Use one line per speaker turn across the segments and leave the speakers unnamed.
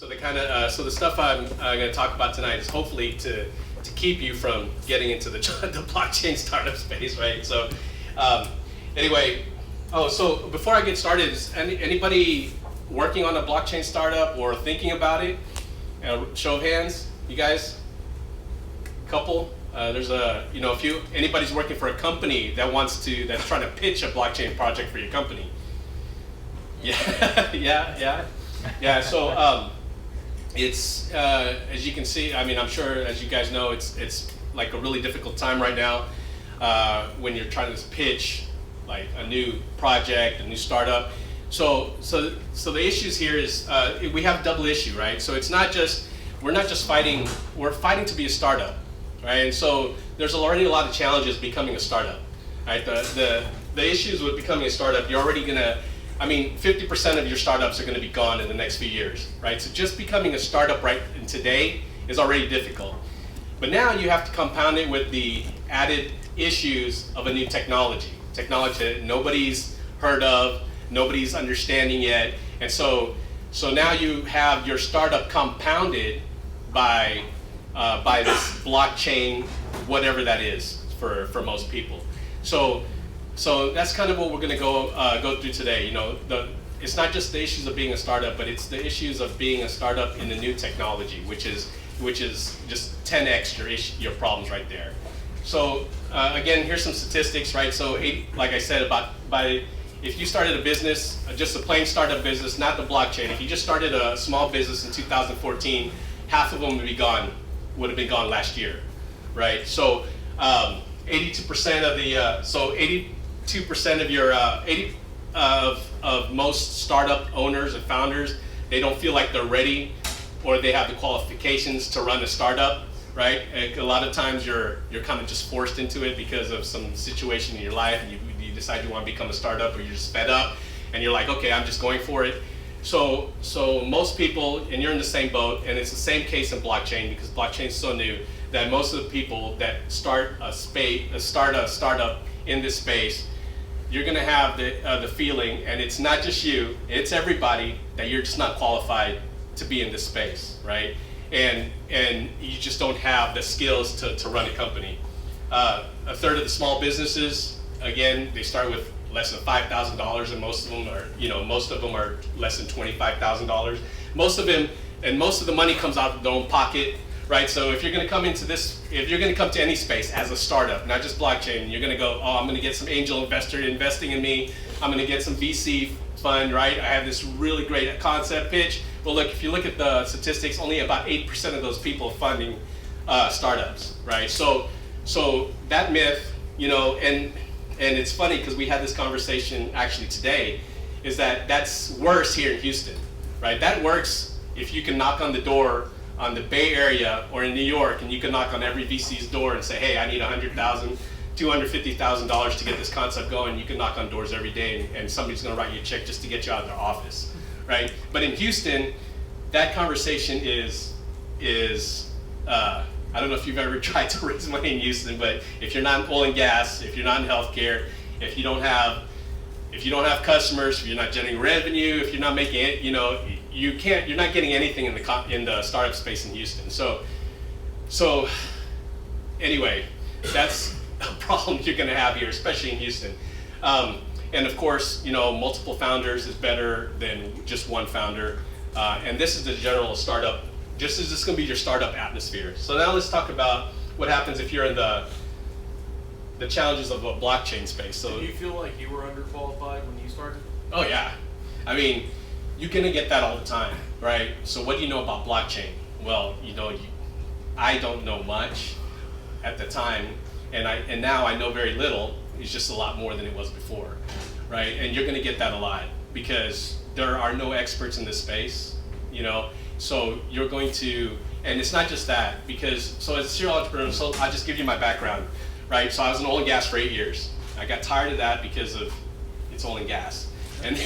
So the stuff I'm going to talk about tonight is hopefully to keep you from getting into the blockchain startup space, right? So anyway, so before I get started, is anybody working on a blockchain startup or thinking about it? Show of hands, you guys? Couple? There's if anybody's working for a company that's trying to pitch a blockchain project for your company. Yeah, yeah. So it's as you can see. I mean, I'm sure as you guys know, it's like a really difficult time right now when you're trying to pitch like a new project, a new startup. So the issues here is we have a double issue, right? So we're not just fighting. We're fighting to be a startup, right? And so there's already a lot of challenges becoming a startup, right? The issues with becoming a startup, you're already gonna. 50% of your startups are going to be gone in the next few years, right? So just becoming a startup right today is already difficult. But now you have to compound it with the added issues of a new technology that nobody's heard of, nobody's understanding yet. And so now you have your startup compounded by this blockchain, whatever that is for most people. So that's kind of what we're going to go through today. It's not just the issues of being a startup, but it's the issues of being a startup in the new technology, which is just 10x your problems right there. So again, here's some statistics, right? So like I said, if you started a business, just a plain startup business, not the blockchain. If you just started a small business in 2014, half of them would have been gone last year, right? So 82% of the 82% of your of most startup owners and founders, they don't feel like they're ready or they have the qualifications to run a startup, right? And a lot of times you're kind of just forced into it because of some situation in your life, and you decide you want to become a startup, or you're just fed up and you're like, okay, I'm just going for it. So most people, and you're in the same boat, and it's the same case in blockchain because blockchain is so new that most of the people that start a startup in this space, you're going to have the feeling, and it's not just you, it's everybody, that you're just not qualified to be in this space, right? And you just don't have the skills to run a company. A third of the small businesses, again, they start with less than $5,000, and most of them are less than $25,000. Most of the money comes out of their own pocket, right? So if you're going to come to any space as a startup, not just blockchain, you're going to go, I'm going to get some angel investor investing in me. I'm going to get some VC fund, right? I have this really great concept pitch. Well, look, if you look at the statistics, only about 8% of those people are funding startups, right? So that myth, and it's funny because we had this conversation actually today, is that's worse here in Houston, right? That works if you can knock on the door on the Bay Area or in New York, and you can knock on every VC's door and say, hey, I need $100,000, $250,000 to get this concept going. You can knock on doors every day, and somebody's going to write you a check just to get you out of their office, right? But in Houston, that conversation is I don't know if you've ever tried to raise money in Houston, but if you're not in oil and gas, if you're not in healthcare, if you don't have customers, if you're not generating revenue, if you're not making it, you're not getting anything in the startup space in Houston. So anyway, that's a problem you're going to have here, especially in Houston. And of course, multiple founders is better than just one founder. And this is the general startup. This is going to be your startup atmosphere. So now let's talk about what happens if you're in the challenges of a blockchain space. So
do you feel like you were underqualified when you started?
Oh yeah. You're going to get that all the time, right? So what do you know about blockchain? Well, I don't know much at the time, and now I know very little. It's just a lot more than it was before, right? And you're going to get that a lot because there are no experts in this space, So you're going to, and it's not just that, because, so as a serial entrepreneur, so I'll just give you my background, right? So I was in oil and gas for 8 years. I got tired of that because of it's oil and gas. And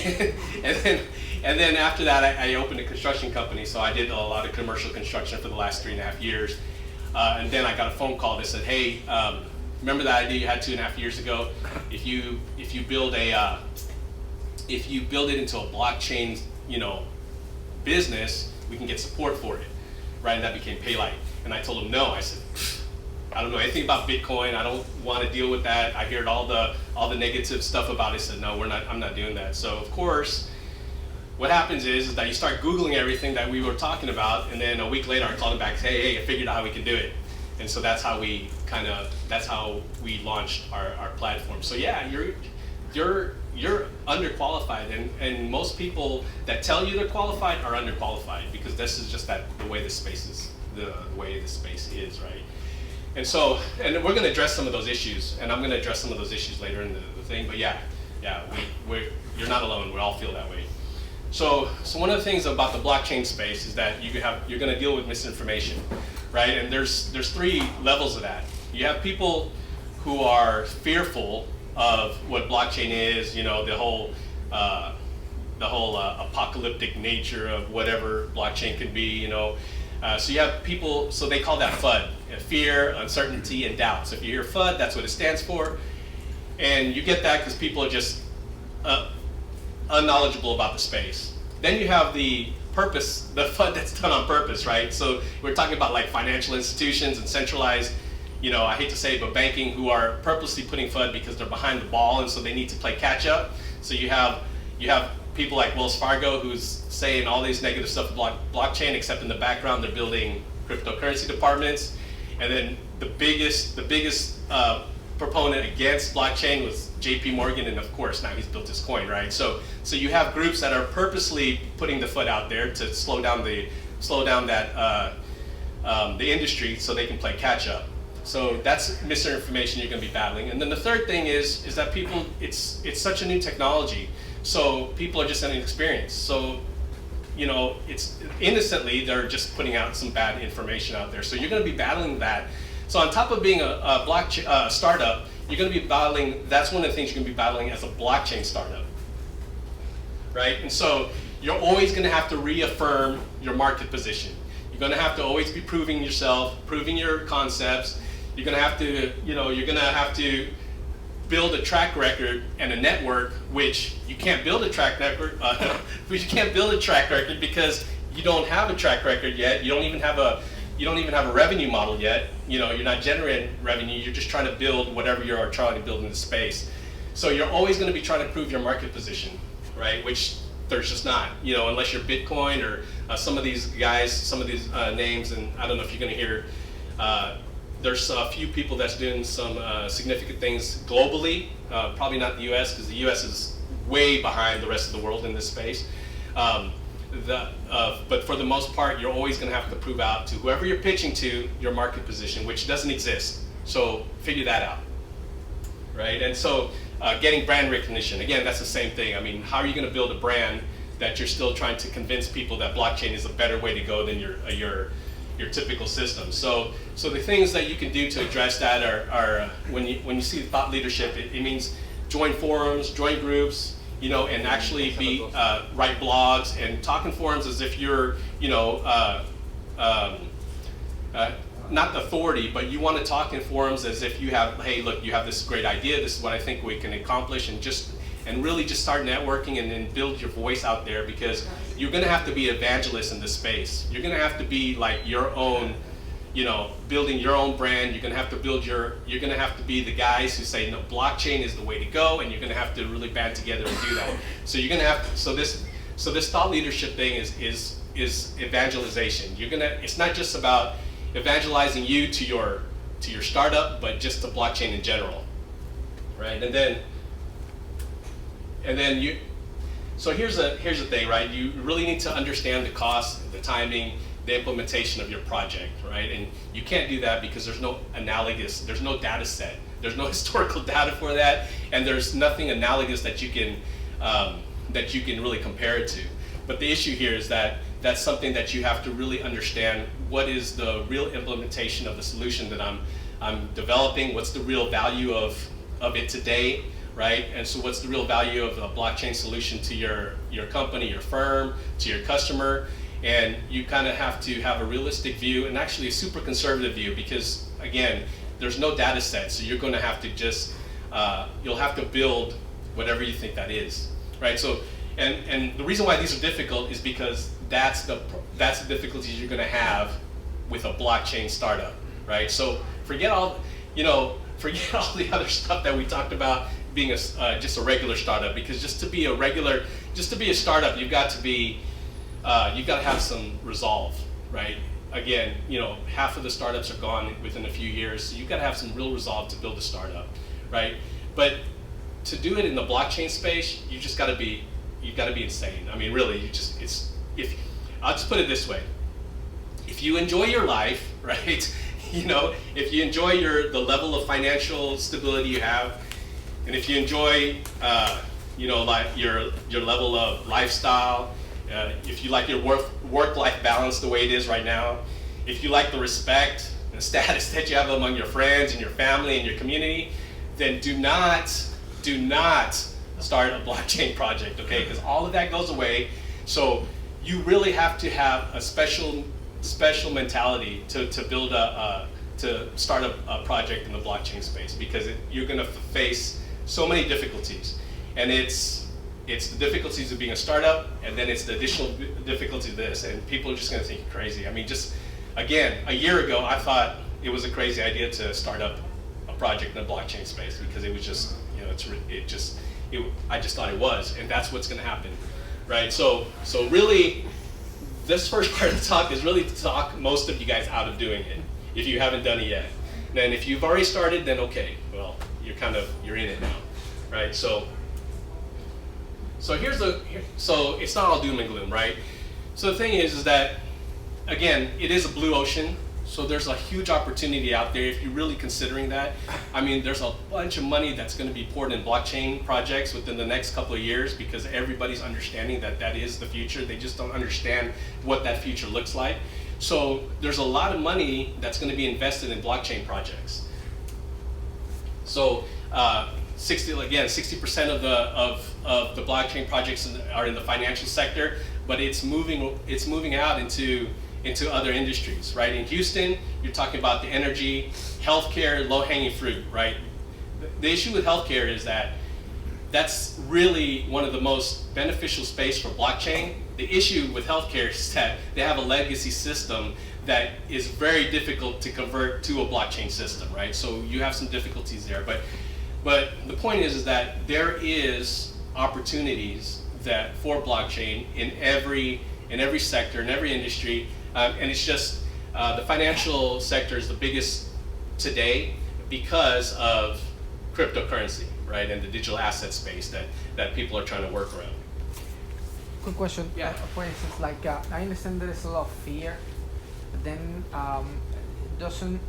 then after that, I opened a construction company, so I did a lot of commercial construction for the last 3.5 years. And then I got a phone call that said, hey, remember that idea you had 2.5 years ago? If you build it into a blockchain, business, we can get support for it, right? And that became PayLight. And I told him no. I said, I don't know anything about Bitcoin. I don't want to deal with that. I heard all the negative stuff about it. I said, no, I'm not doing that. So of course, what happens is that you start Googling everything that we were talking about, and then a week later I called him back and said, hey, I figured out how we can do it. And so that's how we launched our platform. So yeah, you're underqualified, and most people that tell you they're qualified are underqualified, because this is just the way the space is, right? And so, and we're going to address some of those issues, and I'm going to address some of those issues later in the thing. But yeah, you're not alone. We all feel that way. So one of the things about the blockchain space is that you're going to deal with misinformation, right? And there's 3 levels of that. You have people who are fearful of what blockchain is, the whole apocalyptic nature of whatever blockchain could be, So you have people, so they call that FUD, fear, uncertainty, and doubt. So if you hear FUD, that's what it stands for. And you get that because people are just unknowledgeable about the space. Then you have the purpose, the FUD that's done on purpose, right? So we're talking about like financial institutions and centralized, I hate to say it, but banking, who are purposely putting FUD because they're behind the ball, and so they need to play catch up. So you have people like Wells Fargo who's saying all these negative stuff about blockchain, except in the background they're building cryptocurrency departments. And then the biggest proponent against blockchain was JP Morgan, and of course now he's built his coin, right? So you have groups that are purposely putting the foot out there to slow down the industry so they can play catch up. So that's misinformation you're going to be battling. And then the third thing is that people, it's such a new technology, so people are just inexperienced. So it's innocently they're just putting out some bad information out there. So you're going to be battling that. So on top of being a blockchain startup, you're going to be battling. That's one of the things you're going to be battling as a blockchain startup, right? And so you're always going to have to reaffirm your market position. You're going to have to always be proving yourself, proving your concepts. You're going to have to build a track record and a network, which you can't build a track record. You can't build a track record because you don't have a track record yet. You don't even have a revenue model yet. You're not generating revenue. You're just trying to build whatever you're trying to build in the space. So you're always going to be trying to prove your market position, right? Which there's just not, unless you're Bitcoin or some of these guys, some of these names, and I don't know if you're going to hear. There's a few people that's doing some significant things globally, probably not the U.S. because the U.S. is way behind the rest of the world in this space. But for the most part, you're always going to have to prove out to whoever you're pitching to your market position, which doesn't exist. So figure that out, right? And so getting brand recognition, again, that's the same thing. I mean, how are you going to build a brand that you're still trying to convince people that blockchain is a better way to go than your typical system? So the things that you can do to address that are when you see thought leadership, it means join forums, join groups, and actually write blogs and talk in forums as if you're, not authority, but you want to talk in forums as if you have, hey, look, you have this great idea, this is what I think we can accomplish, and really just start networking and then build your voice out there, because you're going to have to be evangelists in this space. You're going to have to be like your own, building your own brand. You're going to have to be the guys who say, no, blockchain is the way to go, and you're going to have to really band together and do that. So you're going to have to, so this thought leadership thing is evangelization. It's not just about evangelizing you to your startup, but just the blockchain in general, right? And then you, so here's the thing, right? You really need to understand the cost, the timing, the implementation of your project, right? And you can't do that because there's no data set, there's no historical data for that, and there's nothing analogous that you can really compare it to. But the issue here is that that's something that you have to really understand. What is the real implementation of the solution that I'm developing? What's the real value of it today, right? And so what's the real value of a blockchain solution to your company, your firm, to your customer? And you kind of have to have a realistic view, and actually a super conservative view, because again, there's no data set, so you're going to have to just, you'll have to build whatever you think that is, right? So and the reason why these are difficult is because that's the difficulties you're going to have with a blockchain startup, right? So forget all the other stuff that we talked about being just a regular startup, because just to be a startup, you've got to have some resolve, right? Again, half of the startups are gone within a few years, so you've got to have some real resolve to build a startup, right? But to do it in the blockchain space, you've got to be insane. I mean, really, I'll just put it this way: if you enjoy your life, right? If you enjoy the level of financial stability you have, and if you enjoy, like your level of lifestyle, if you like your work-life balance the way it is right now, if you like the respect and status that you have among your friends and your family and your community, then do not start a blockchain project, okay? Because all of that goes away. So you really have to have a special mentality to build to start a project in the blockchain space, because you're going to face so many difficulties, and it's the difficulties of being a startup, and then it's the additional difficulty of this, and people are just going to think you're crazy. I mean, just again, a year ago, I thought it was a crazy idea to start up a project in the blockchain space, because it was just, I just thought it was, and that's what's going to happen, right? So really, this first part of the talk is really to talk most of you guys out of doing it, if you haven't done it yet. And then if you've already started, then okay, well, you're in it now, right? So it's not all doom and gloom, right? So the thing is that, again, it is a blue ocean, so there's a huge opportunity out there if you're really considering that. I mean, there's a bunch of money that's going to be poured in blockchain projects within the next couple of years, because everybody's understanding that is the future. They just don't understand what that future looks like. So there's a lot of money that's going to be invested in blockchain projects. So 60% of the blockchain projects are in the financial sector, but it's moving out into other industries, right? In Houston, you're talking about the energy, healthcare, low-hanging fruit, right? The issue with healthcare is that's really one of the most beneficial space for blockchain. The issue with healthcare is that they have a legacy system that is very difficult to convert to a blockchain system, right? So you have some difficulties there, but the point is that there is opportunities for blockchain in every sector, in every industry, and it's just the financial sector is the biggest today because of cryptocurrency, right, and the digital asset space that people are trying to work around.
Quick question.
Yeah.
For instance, I understand there is a lot of fear, but then doesn't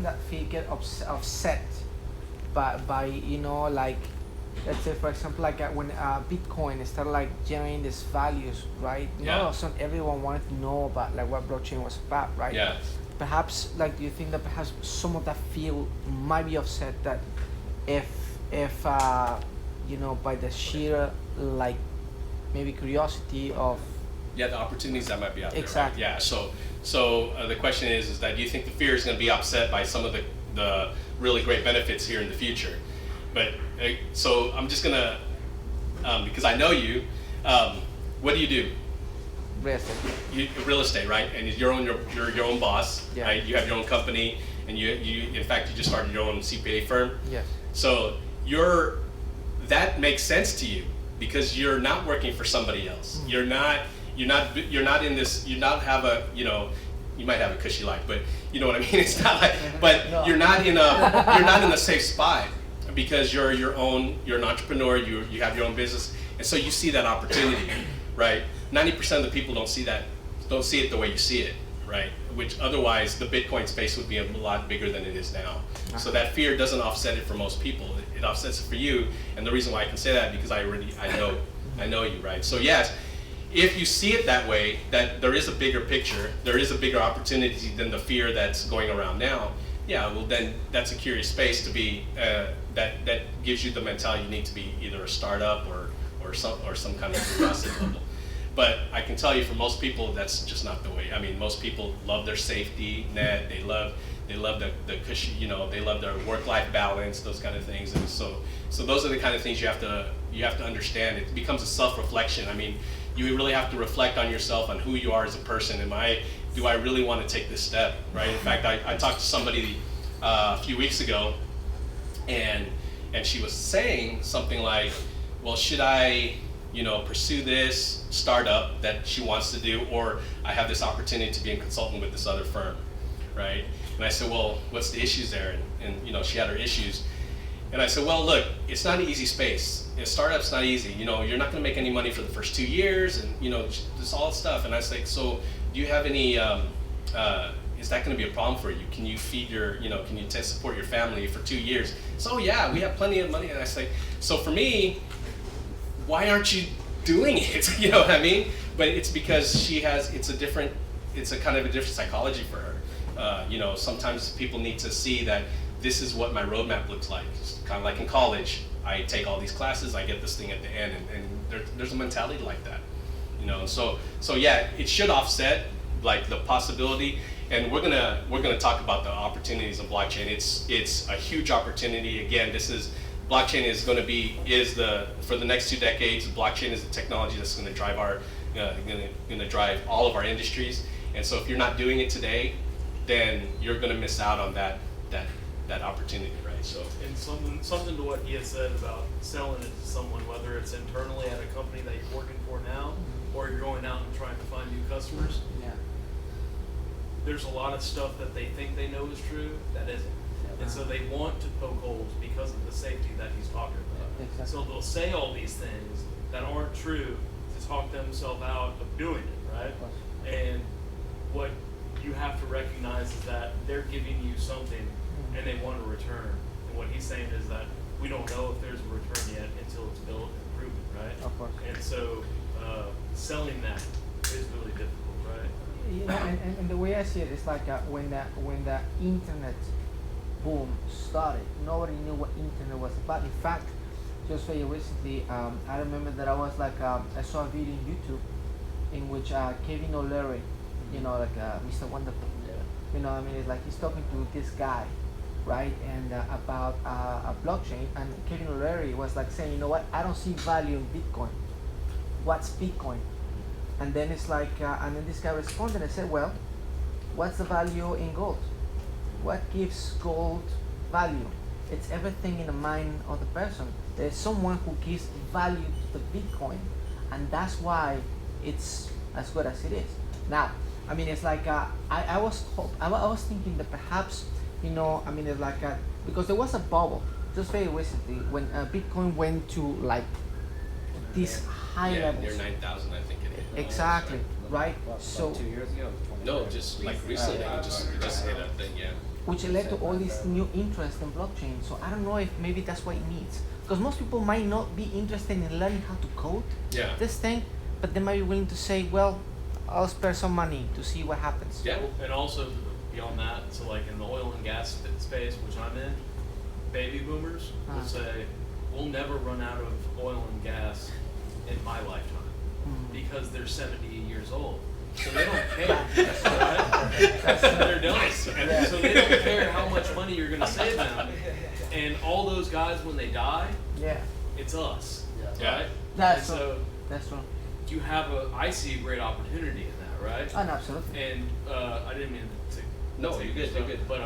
that fear get offset by let's say, for example, when Bitcoin started generating these values, right?
Yeah.
All of a sudden everyone wanted to know about what blockchain was about, right?
Yeah.
Perhaps do you think that perhaps some of that fear might be offset, that if by the sheer maybe curiosity of
the opportunities that might be out there.
Exactly.
Right? Yeah. So the question is that do you think the fear is going to be offset by some of the really great benefits here in the future? But so I'm just gonna because I know you. What do you do?
real estate.
Real estate, right? And you're your own boss.
Yeah.
Right? You have your own company, and you in fact you just started your own CPA firm.
Yes.
So that makes sense to you because you're not working for somebody else.
Mm.
You're not in this. You not have a you might have a cushy life, but you know what I mean. It's not like, but
No.
you're not in a safe spot because you're an entrepreneur. You have your own business, and so you see that opportunity, right? 90% of the people don't see it the way you see it, right? Which otherwise the Bitcoin space would be a lot bigger than it is now. So that fear doesn't offset it for most people. It offsets it for you, and the reason why I can say that because I know you, right? So yes, if you see it that way, that there is a bigger picture, there is a bigger opportunity than the fear that's going around now. Yeah, well then that's a curious space to be. That gives you the mentality you need to be either a startup or some kind of curiosity level. But I can tell you, for most people, that's just not the way. I mean, most people love their safety net. They love the cushy, they love their work-life balance, those kind of things. And so those are the kind of things you have to you have to understand it becomes a self-reflection. I mean, you really have to reflect on yourself, on who you are as a person. Do I really want to take this step, right? In fact, I talked to somebody a few weeks ago, and she was saying something like, well, should I, pursue this startup that she wants to do, or I have this opportunity to be a consultant with this other firm, right? And I said, well, what's the issues there? And she had her issues. And I said, well, look, it's not an easy space. A startup's not easy. You're not going to make any money for the first 2 years, and this all stuff. And I was like, so do you have any? Is that going to be a problem for you? Can you feed can you support your family for 2 years? So yeah, we have plenty of money. And I was like, so for me, why aren't you doing it? You know what I mean? But it's because it's a kind of a different psychology for her. Sometimes people need to see that this is what my roadmap looks like. It's kind of like in college, I take all these classes, I get this thing at the end, and there's a mentality like that. So yeah, it should offset like the possibility, and we're gonna talk about the opportunities of blockchain. It's a huge opportunity. Again, blockchain is going to be for the next 2 decades. Blockchain is the technology that's going to drive drive all of our industries. And so if you're not doing it today, then you're going to miss out on that opportunity, right? So
And something to what he had said about selling it to someone, whether it's internally at a company that you're working for now, or you're going out and trying to find new customers.
Yeah.
There's a lot of stuff that they think they know is true that isn't. And so they want to poke holes because of the safety that he's talking about.
Exactly.
So they'll say all these things that aren't true to talk themselves out of doing it, right? And what you have to recognize is that they're giving you something and they want a return. And what he's saying is that we don't know if there's a return yet until it's built and proven, right?
Of course.
And so selling that is really difficult, right?
And the way I see it is like when the internet boom started, nobody knew what internet was about. In fact, just very recently, I remember that I was like, I saw a video on YouTube in which Kevin O'Leary, Mr. Wonderful, it's like he's talking to this guy, right, and about a blockchain, and Kevin O'Leary was like saying, I don't see value in Bitcoin. What's Bitcoin? And then it's like, and then this guy responded and said, well, what's the value in gold? What gives gold value? It's everything in the mind of the person. There's someone who gives value to the Bitcoin, and that's why it's as good as it is. Now, it's like I was thinking that perhaps it's like because there was a bubble just very recently when Bitcoin went to like this high levels.
Near 9,000, I think it is.
Exactly, right? So
2 years ago.
No, just like recently, it just hit a thing, yeah.
which led to all this new interest in blockchain. So I don't know if maybe that's what it needs. Because most people might not be interested in learning how to code this thing, but they might be willing to say, well, I'll spare some money to see what happens.
Yeah.
And also beyond that, so like in the oil and gas space, which I'm in, baby boomers will say, we'll never run out of oil and gas in my lifetime because they're 70 years old. So they don't care. They're done. And so they don't care how much money you're going to save them. And all those guys, when they die, it's us.
Yeah.
Right?
That's
and
true.
so
That's true.
you have I see a great opportunity in that, right?
Oh, no, absolutely.
And I didn't mean to.
No, you're good. You're good.
But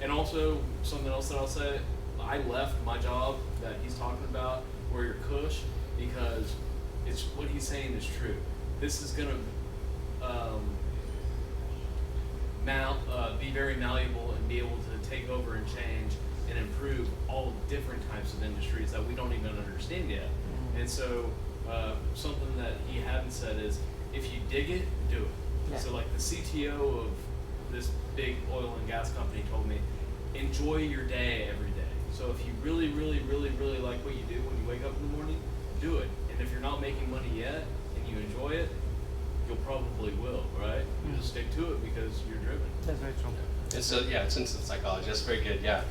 and also something else that I'll say, I left my job that he's talking about, where you're cush, because it's what he's saying is true. This is gonna be very malleable and be able to take over and change and improve all different types of industries that we don't even understand yet. And so something that he hadn't said is, if you dig it, do it.
Yeah.
So like the CTO of this big oil and gas company told me, enjoy your day every day. So if you really, really, really, really like what you do when you wake up in the morning, do it. And if you're not making money yet and you enjoy it, you'll probably will, right? You just stick to it because you're driven.
That's very true.
It's instant psychology. That's very good. Yeah.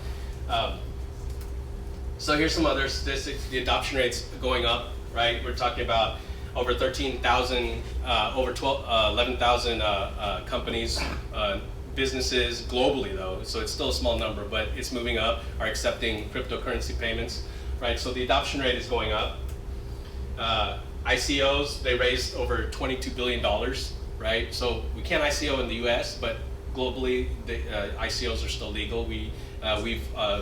So here's some other statistics. The adoption rate's going up, right? We're talking about over 13,000, over 11,000 companies, businesses globally though. So it's still a small number, but it's moving up. Are accepting cryptocurrency payments, right? So the adoption rate is going up. ICOs, they raised over $22 billion, right? So we can't ICO in the US, but globally, the ICOs are still legal. We've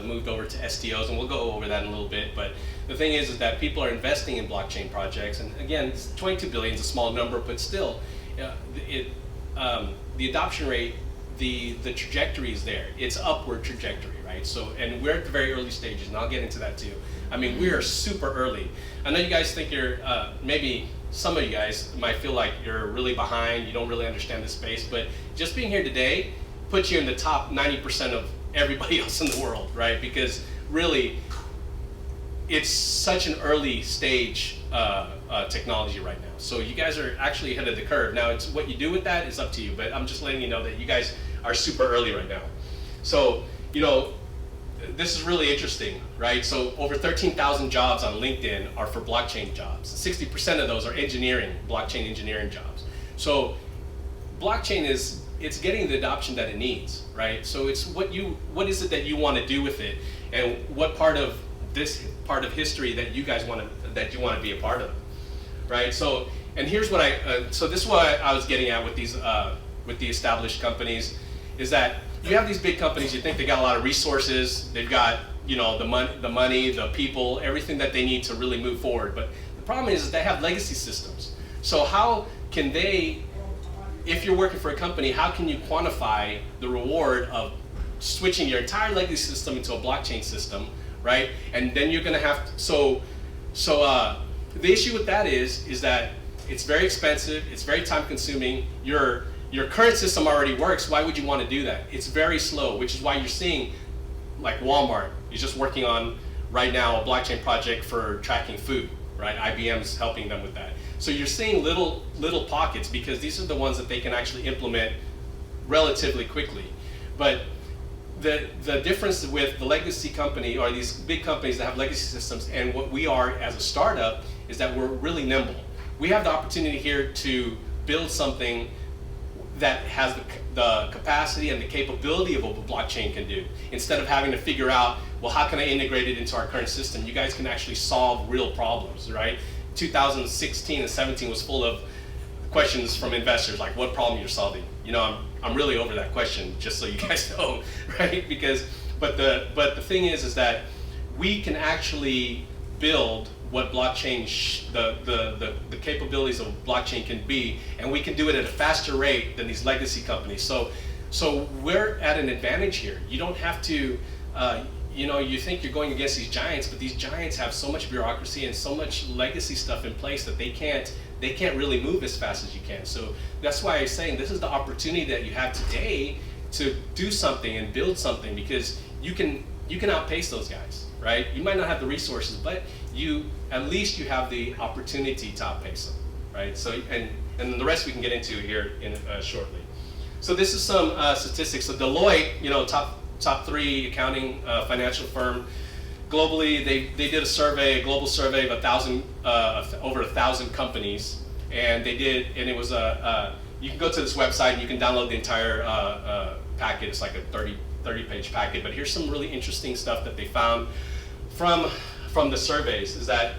moved over to STOs, and we'll go over that in a little bit. But the thing is that people are investing in blockchain projects, and again, 22 billion is a small number, but still, the adoption rate, the trajectory is there. It's upward trajectory, right? So, and we're at the very early stages, and I'll get into that too. I mean, we are super early. I know you guys think you're, maybe some of you guys might feel like you're really behind, you don't really understand the space, but just being here today puts you in the top 90% of everybody else in the world, right? Because really, it's such an early stage technology right now. So you guys are actually ahead of the curve. Now, it's what you do with that is up to you, but I'm just letting you know that you guys are super early right now. So, you know, this is really interesting, right? So over 13,000 jobs on LinkedIn are for blockchain jobs. 60% of those are engineering, blockchain engineering jobs. So blockchain it's getting the adoption that it needs, right? So it's what is it that you want to do with it, and what part of this part of history that you guys want to be a part of, right? So, and here's what so this is what I was getting at with these with the established companies, is that you have these big companies, you think they got a lot of resources, they've got, you know, the money, the people, everything that they need to really move forward. But the problem is they have legacy systems. So how can they, if you're working for a company, how can you quantify the reward of switching your entire legacy system into a blockchain system, right? And then you're going to have to, the issue with that is that it's very expensive, it's very time consuming. Your current system already works. Why would you want to do that? It's very slow, which is why you're seeing, like Walmart is just working on right now a blockchain project for tracking food, right? IBM's helping them with that. So you're seeing little pockets, because these are the ones that they can actually implement relatively quickly. But the difference with the legacy company, or these big companies that have legacy systems, and what we are as a startup, is that we're really nimble. We have the opportunity here to build something that has the capacity and the capability of what a blockchain can do. Instead of having to figure out, well, how can I integrate it into our current system? You guys can actually solve real problems, right? 2016 and 17 was full of questions from investors, like what problem you're solving. You know, I'm really over that question, just so you guys know, right? But the thing is that we can actually build what blockchain, the capabilities of blockchain can be, and we can do it at a faster rate than these legacy companies. So we're at an advantage here. You don't have to, you know, you think you're going against these giants, but these giants have so much bureaucracy and so much legacy stuff in place that they can't really move as fast as you can. So that's why I'm saying this is the opportunity that you have today to do something and build something, because you can outpace those guys, right? You might not have the resources, but at least you have the opportunity to outpace them, right? So and the rest we can get into here shortly. So this is some statistics. So Deloitte, you know, top 3 accounting financial firm globally. They did a global survey of over 1,000 companies, and it was you can go to this website and you can download the entire packet. It's like a 30-page packet. But here's some really interesting stuff that they found from the surveys, is that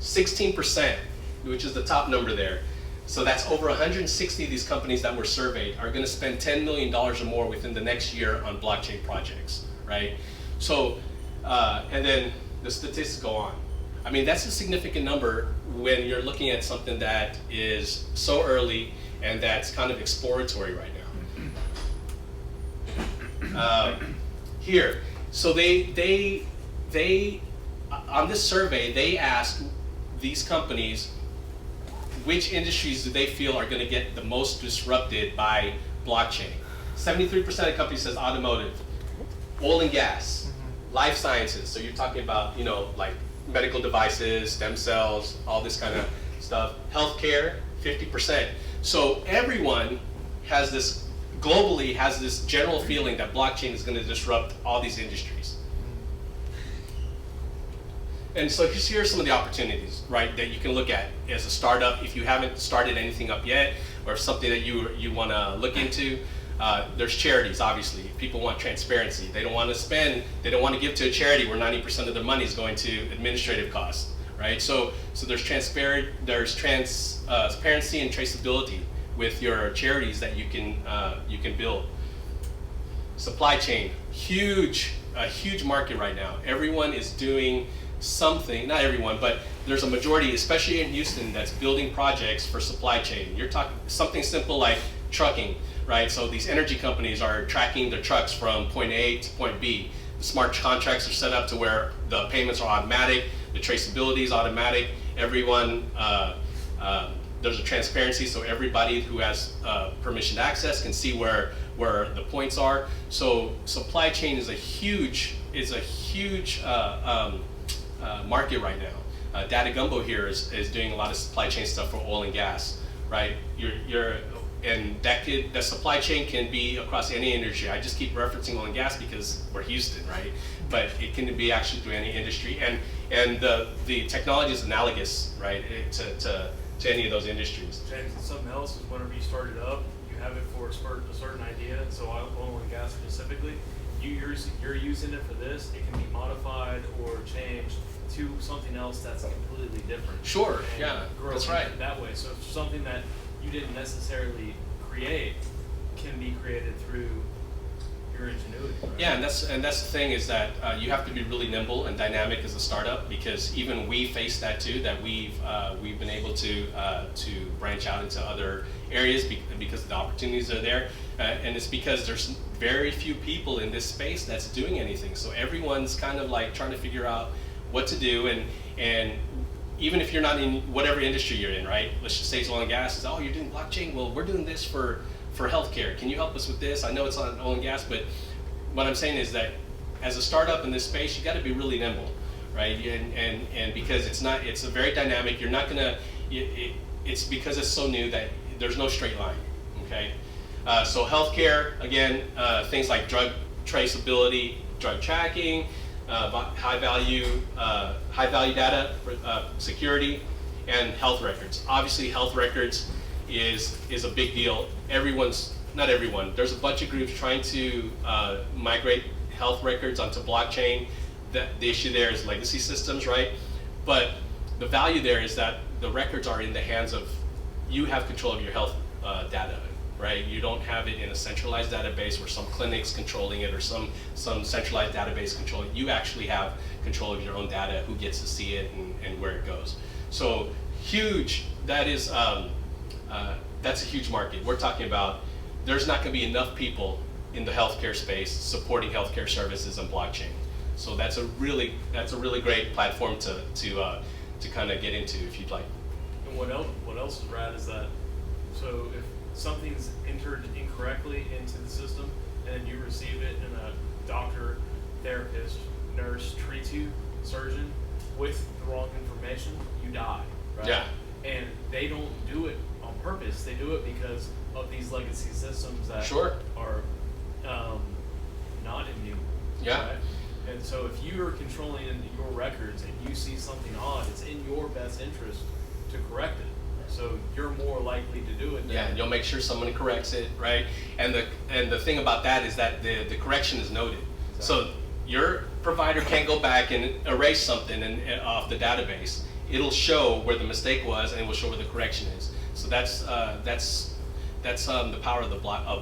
16%, which is the top number there, so that's over 160 of these companies that were surveyed, are going to spend $10 million or more within the next year on blockchain projects, right? So, and then the statistics go on. I mean, that's a significant number when you're looking at something that is so early and that's kind of exploratory right now. Here. So they on this survey, they asked these companies which industries do they feel are going to get the most disrupted by blockchain. 73% of companies says automotive, oil and gas, life sciences. So you're talking about, you know, like medical devices, stem cells, all this kind of stuff. Healthcare, 50%. So everyone globally has this general feeling that blockchain is going to disrupt all these industries. And so here are some of the opportunities, right, that you can look at as a startup if you haven't started anything up yet, or something that you want to look into. There's charities, obviously. People want transparency. They don't want to spend, they don't want to give to a charity where 90% of their money is going to administrative costs, right? So there's transparency and traceability with your charities that you can build. Supply chain, a huge market right now. Everyone is doing something, not everyone, but there's a majority, especially in Houston, that's building projects for supply chain. You're talking something simple like trucking, right? So these energy companies are tracking their trucks from point A to point B. The smart contracts are set up to where the payments are automatic, the traceability is automatic. Everyone, there's a transparency, so everybody who has permission access can see where the points are. So supply chain is a huge market right now. Data Gumbo here is doing a lot of supply chain stuff for oil and gas, right? And that supply chain can be across any industry. I just keep referencing oil and gas because we're Houston, right? But it can be actually through any industry, and the technology is analogous, right, to any of those industries.
James, something else is whenever you start it up, you have it for a certain idea. So oil and gas specifically, you're using it for this. It can be modified or changed to something else that's completely different.
Sure. Yeah. That's right.
That way, so something that you didn't necessarily create can be created through your ingenuity. Right?
Yeah, and that's the thing is that you have to be really nimble and dynamic as a startup, because even we face that too. That we've been able to branch out into other areas because the opportunities are there, and it's because there's very few people in this space that's doing anything. So everyone's kind of like trying to figure out what to do, and even if you're not in whatever industry you're in, right? Let's just say it's oil and gas. It's, oh, you're doing blockchain. Well, we're doing this for healthcare. Can you help us with this? I know it's on oil and gas, but what I'm saying is that as a startup in this space, you got to be really nimble, right? And because it's a very dynamic. You're not gonna. It's because it's so new that there's no straight line. Okay. So healthcare, again, things like drug traceability, drug tracking, high value data for security, and health records. Obviously, health records is a big deal. Not everyone. There's a bunch of groups trying to migrate health records onto blockchain. The issue there is legacy systems, right? But the value there is that the records are in the hands of, you have control of your health data, right? You don't have it in a centralized database where some clinic's controlling it or some centralized database controlling it. You actually have control of your own data, who gets to see it and where it goes. So huge, that's a huge market. We're talking about, there's not gonna be enough people in the healthcare space supporting healthcare services and blockchain. So that's a really great platform to kind of get into if you'd like.
And what else is rad is that, so if something's entered incorrectly into the system and you receive it and a doctor, therapist, nurse treats you, surgeon, with the wrong information, you die, right?
Yeah.
And they don't do it on purpose. They do it because of these legacy systems that
Sure.
are not immune.
Yeah.
Right? And so if you are controlling your records and you see something odd, it's in your best interest to correct it. So you're more likely to do it.
Yeah, and you'll make sure someone corrects it, right? And the thing about that is that the correction is noted. Exactly. So your provider can't go back and erase something off the database. It'll show where the mistake was, and it will show where the correction is. So that's the power of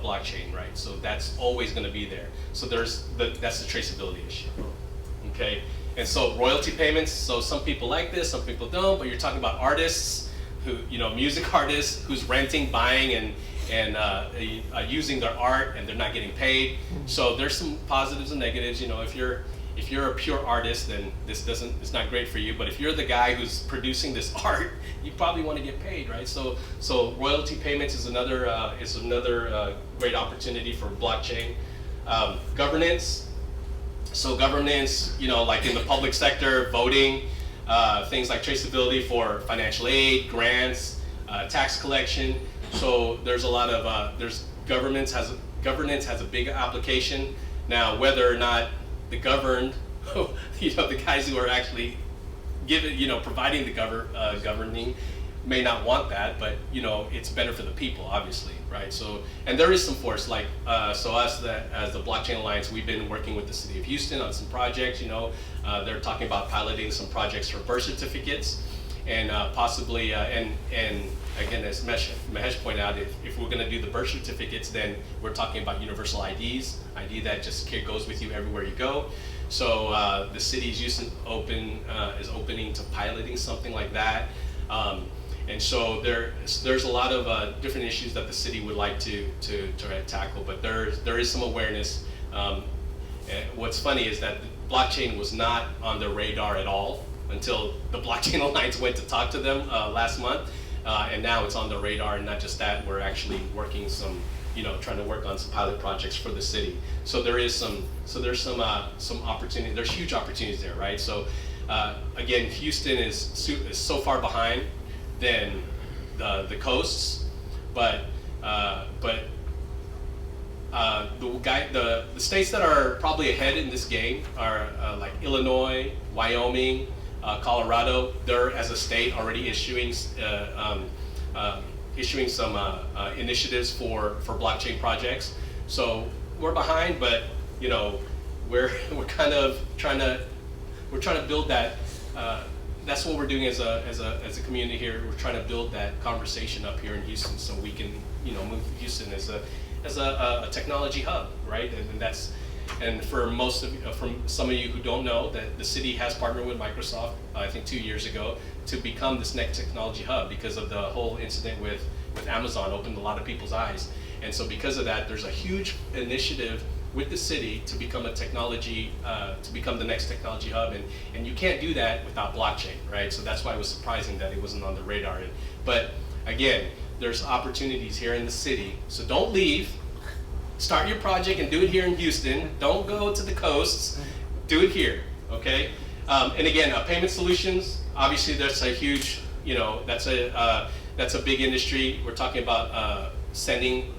blockchain, right? So that's always going to be there. So that's the traceability issue. Okay, and so royalty payments. So some people like this, some people don't. But you're talking about artists who, music artists who's renting, buying, and using their art, and they're not getting paid. So there's some positives and negatives. If you're a pure artist, then it's not great for you. But if you're the guy who's producing this art, you probably want to get paid, right? So royalty payments is another great opportunity for blockchain. Governance. So governance, like in the public sector, voting, things like traceability for financial aid, grants, tax collection. So there's a lot of governance has a big application. Now, whether or not the governed, the guys who are actually providing the governing, may not want that, but it's better for the people, obviously, right? So, and there is some force, like so us as the Blockchain Alliance, we've been working with the City of Houston on some projects. They're talking about piloting some projects for birth certificates, and possibly and again, as Mahesh pointed out, if we're going to do the birth certificates, then we're talking about universal IDs, ID that just goes with you everywhere you go. So the city is opening to piloting something like that. And so there's a lot of different issues that the city would like to try to tackle, but there is some awareness. What's funny is that the blockchain was not on the radar at all until the Blockchain Alliance went to talk to them last month, and now it's on the radar. And not just that, we're actually working trying to work on some pilot projects for the city. So there's some opportunity. There's huge opportunities there, right? So again, Houston is so far behind than the coasts, but the states that are probably ahead in this game are like Illinois, Wyoming, Colorado. They're, as a state, already issuing some initiatives for blockchain projects. So we're behind, but we're kind of trying to build that. That's what we're doing as a community here. We're trying to build that conversation up here in Houston, so we can move Houston as a technology hub, right? And for some of you who don't know, that the city has partnered with Microsoft, I think 2 years ago, to become this next technology hub, because of the whole incident with Amazon opened a lot of people's eyes. And so because of that, there's a huge initiative with the city to become to become the next technology hub, and you can't do that without blockchain, right? So that's why it was surprising that it wasn't on the radar. But again, there's opportunities here in the city, so don't leave. Start your project and do it here in Houston. Don't go to the coasts. Do it here, okay? And again, payment solutions. Obviously, that's a huge. That's a big industry. We're talking about sending,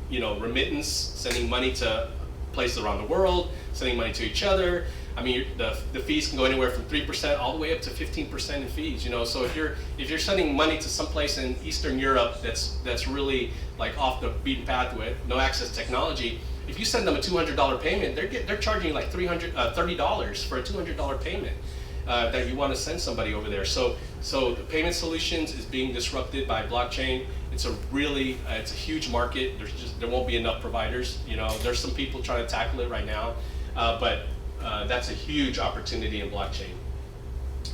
remittance, sending money to places around the world, sending money to each other. I mean, the fees can go anywhere from 3% all the way up to 15% in fees. So if you're sending money to someplace in Eastern Europe that's really like off the beaten path with no access to technology, if you send them a $200 payment, they're charging you like $30 for a $200 payment that you want to send somebody over there. So the payment solutions is being disrupted by blockchain. It's a huge market. There won't be enough providers. There's some people trying to tackle it right now, but that's a huge opportunity in blockchain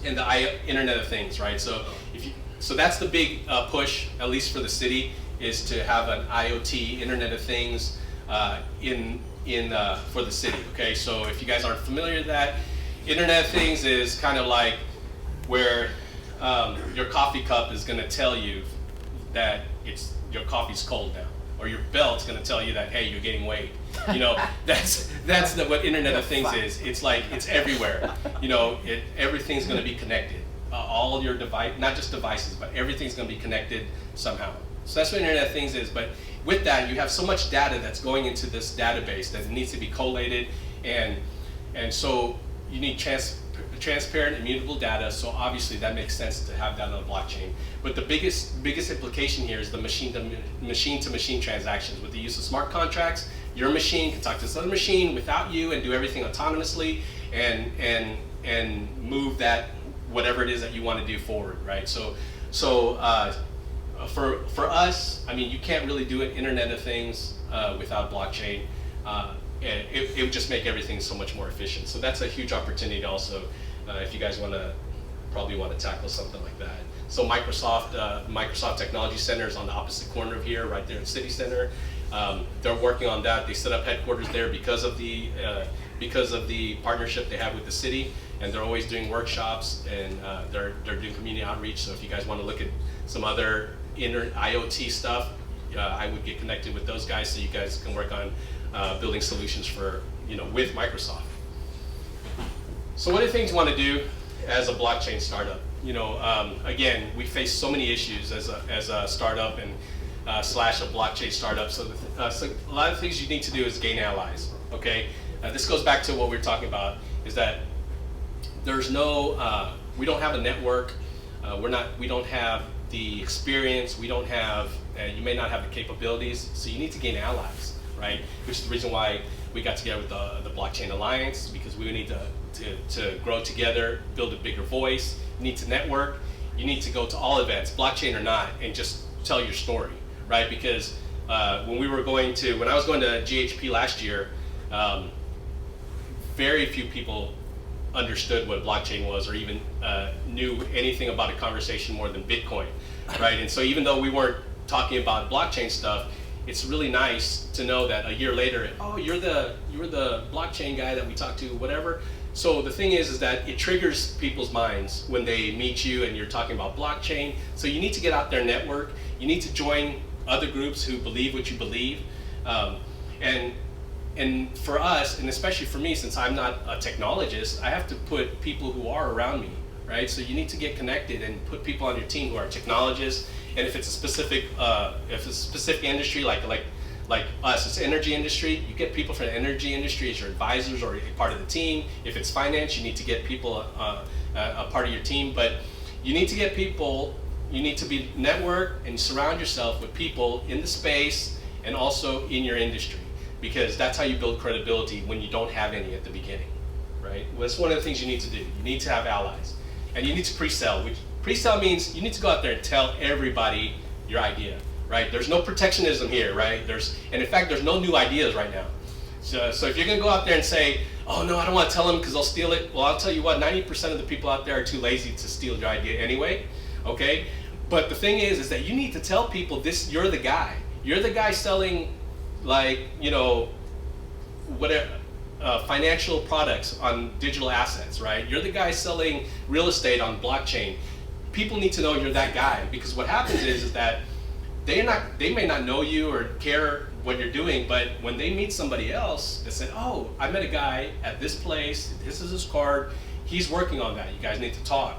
and the Internet of Things, right? So that's the big push, at least for the city, is to have an IoT Internet of Things for the city. Okay, so if you guys aren't familiar with that, Internet of Things is kind of like where your coffee cup is going to tell you that your coffee's cold now, or your belt's going to tell you that, hey, you're gaining weight. That's what Internet of Things is. It's like it's everywhere. Everything's going to be connected. All your not just devices, but everything's going to be connected somehow. So that's what Internet of Things is. But with that, you have so much data that's going into this database that needs to be collated, and so you need transparent, immutable data. So obviously that makes sense to have that on a blockchain. But the biggest implication here is the machine-to-machine transactions. With the use of smart contracts, your machine can talk to this other machine without you and do everything autonomously and move that whatever it is that you want to do forward, right? So for us, I mean, you can't really do an Internet of Things without blockchain. It would just make everything so much more efficient. So that's a huge opportunity also, if you guys probably want to tackle something like that. So Microsoft Technology Center is on the opposite corner of here, right there in City Center. They're working on that. They set up headquarters there because of the partnership they have with the city, and they're always doing workshops, and they're doing community outreach. So if you guys want to look at some other IoT stuff, I would get connected with those guys so you guys can work on building solutions with Microsoft. So what are the things you want to do as a blockchain startup? Again, we face so many issues as a startup and slash a blockchain startup. So a lot of things you need to do is gain allies. Okay, this goes back to what we were talking about, is that there's we don't have a network. We don't have the experience, we don't have, you may not have the capabilities, so you need to gain allies, right? Which is the reason why we got together with the Blockchain Alliance, because we need to grow together, build a bigger voice. You need to network. You need to go to all events, blockchain or not, and just tell your story, right? Because when I was going to GHP last year, very few people understood what blockchain was, or even knew anything about a conversation more than Bitcoin, right? And so even though we weren't talking about blockchain stuff, it's really nice to know that a year later, oh, you're the blockchain guy that we talked to, whatever. So the thing is that it triggers people's minds when they meet you and you're talking about blockchain. So you need to get out there, network. You need to join other groups who believe what you believe. And for us, and especially for me, since I'm not a technologist, I have to put people who are around me, right? So you need to get connected and put people on your team who are technologists. And if it's a specific industry, like us, it's energy industry, you get people from the energy industry as your advisors or part of the team. If it's finance, you need to get people a part of your team. But you need to get people, you need to be networked and surround yourself with people in the space and also in your industry, because that's how you build credibility when you don't have any at the beginning, right? Well, that's one of the things you need to do. You need to have allies. And you need to pre-sell, which pre-sell means you need to go out there and tell everybody your idea, right? There's no protectionism here, right? And in fact, there's no new ideas right now. So if you're gonna go out there and say, oh no, I don't wanna tell them because they'll steal it, well, I'll tell you what, 90% of the people out there are too lazy to steal your idea anyway, okay? But the thing is that you need to tell people this, you're the guy. You're the guy selling, like, you know, whatever, financial products on digital assets, right? You're the guy selling real estate on blockchain. People need to know you're that guy, because what happens is that they may not know you or care what you're doing, but when they meet somebody else, they say, oh, I met a guy at this place, this is his card, he's working on that, you guys need to talk.